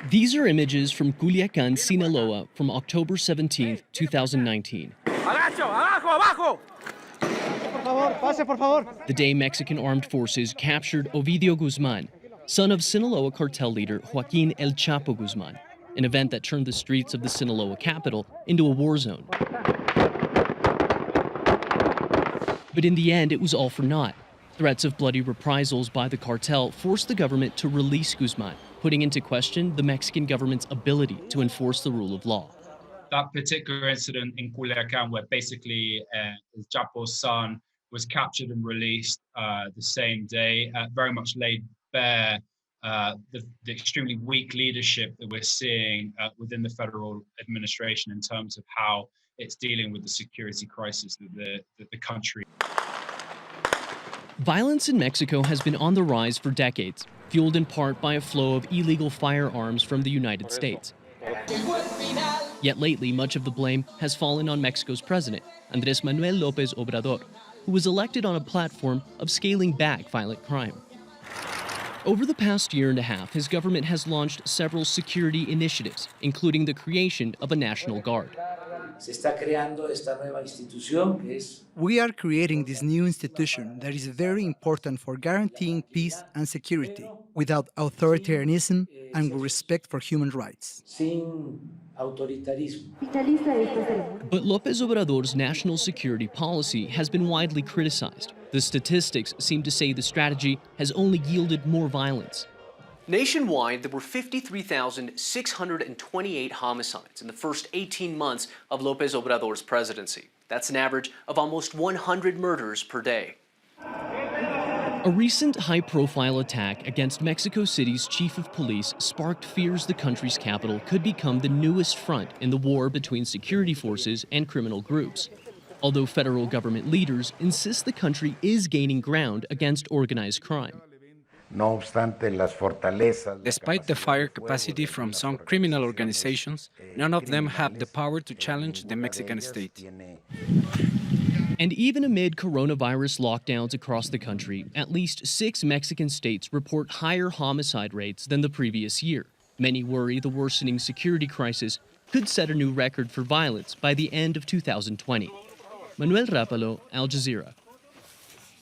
These are images from Culiacán, Sinaloa from October 17, 2019. The day Mexican armed forces captured Ovidio Guzman, son of Sinaloa cartel leader Joaquin El Chapo Guzman, an event that turned the streets of the Sinaloa capital into a war zone. But in the end, it was all for naught. Threats of bloody reprisals by the cartel forced the government to release Guzman, putting into question the Mexican government's ability to enforce the rule of law. That particular incident in Culiacán, where basically Chapo's son was captured and released the same day, very much laid bare the extremely weak leadership that we're seeing within the federal administration in terms of how it's dealing with the security crisis that the country. Violence in Mexico has been on the rise for decades, fueled in part by a flow of illegal firearms from the United States. Yet lately, much of the blame has fallen on Mexico's president, Manuel Lopez Obrador, who was elected on a platform of scaling back violent crime. Over the past year and a half, his government has launched several security initiatives, including the creation of a National Guard. We are creating this new institution that is very important for guaranteeing peace and security, without authoritarianism and with respect for human rights. But Lopez Obrador's national security policy has been widely criticized. The statistics seem to say the strategy has only yielded more violence. Nationwide, there were 53,628 homicides in the first 18 months of Lopez Obrador's presidency. That's an average of almost 100 murders per day. A recent high-profile attack against Mexico City's chief of police sparked fears the country's capital could become the newest front in the war between security forces and criminal groups. Although federal government leaders insist the country is gaining ground against organized crime. Despite the fire capacity from some criminal organizations, none of them have the power to challenge the Mexican state. And even amid coronavirus lockdowns across the country, at least 6 Mexican states report higher homicide rates than the previous year. Many worry the worsening security crisis could set a new record for violence by the end of 2020. Manuel, Rapalo, Al Jazeera.